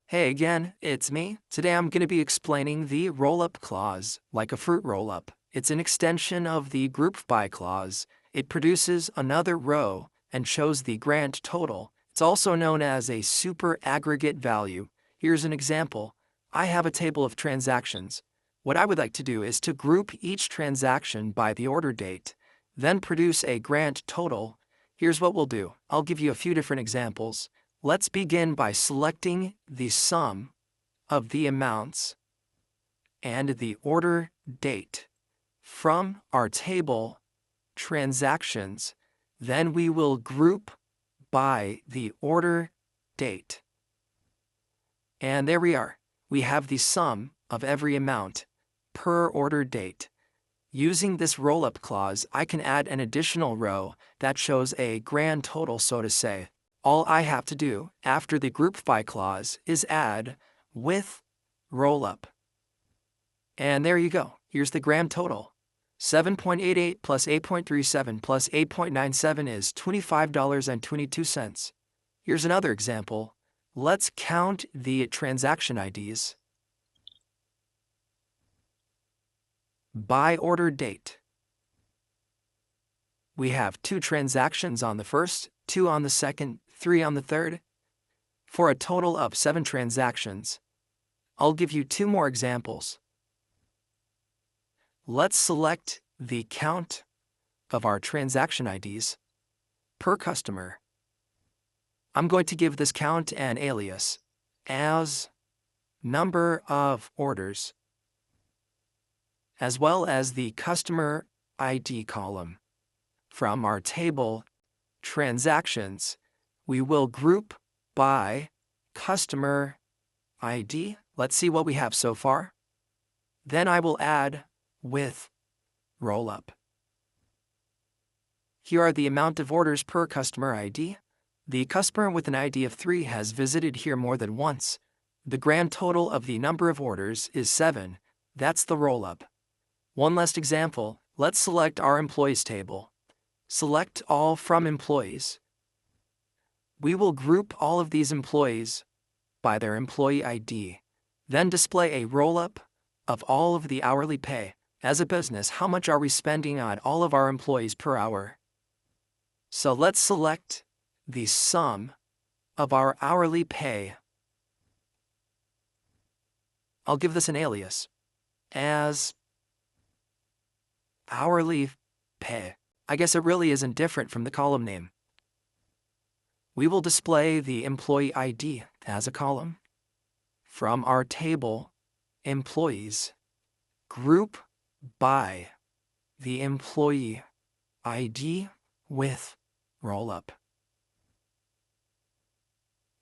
Hey again, it's me. Today I'm going to be explaining the rollup clause, like a fruit rollup. It's an extension of the group by clause. It produces another row and shows the grand total. It's also known as a super aggregate value. Here's an example. I have a table of transactions. What I would like to do is to group each transaction by the order date, then produce a grand total. Here's what we'll do. I'll give you a few different examples. Let's begin by selecting the sum of the amounts and the order date from our table transactions. Then we will group by the order date. And there we are. We have the sum of every amount per order date. Using this rollup clause, I can add an additional row that shows a grand total, so to say. All I have to do after the group by clause is add with rollup. And there you go. Here's the grand total. 7.88 plus 8.37 plus 8.97 is $25.22. Here's another example. Let's count the transaction IDs by order date. We have 2 transactions on the first, 2 on the second, 3 on the third, for a total of 7 transactions. I'll give you 2 more examples. Let's select the count of our transaction IDs per customer. I'm going to give this count an alias as number of orders, as well as the customer ID column. From our table transactions, we will group by customer ID. Let's see what we have so far. Then I will add with rollup. Here are the amount of orders per customer ID. The customer with an ID of 3 has visited here more than once. The grand total of the number of orders is 7. That's the rollup. One last example. Let's select our employees table. Select all from employees. We will group all of these employees by their employee ID, then display a rollup of all of the hourly pay. As a business, how much are we spending on all of our employees per hour? So let's select the sum of our hourly pay. I'll give this an alias as hourly pay. I guess it really isn't different from the column name. We will display the employee ID as a column. From our table, employees, group by the employee ID with rollup.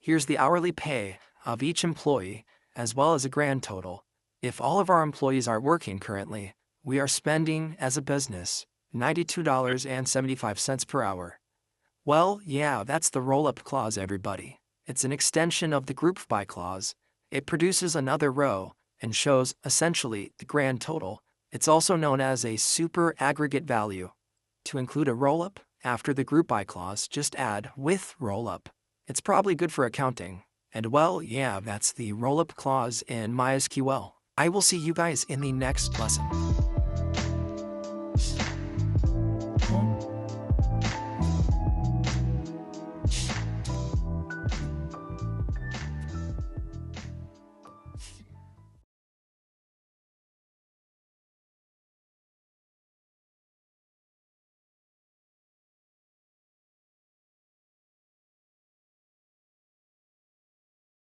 Here's the hourly pay of each employee, as well as a grand total. If all of our employees are working currently, we are spending as a business $92.75 per hour. Well, yeah, that's the rollup clause, everybody. It's an extension of the group by clause. It produces another row and shows essentially the grand total. It's also known as a super aggregate value. To include a rollup after the group by clause, just add with rollup. It's probably good for accounting. And well, yeah, that's the rollup clause in MySQL. I will see you guys in the next lesson.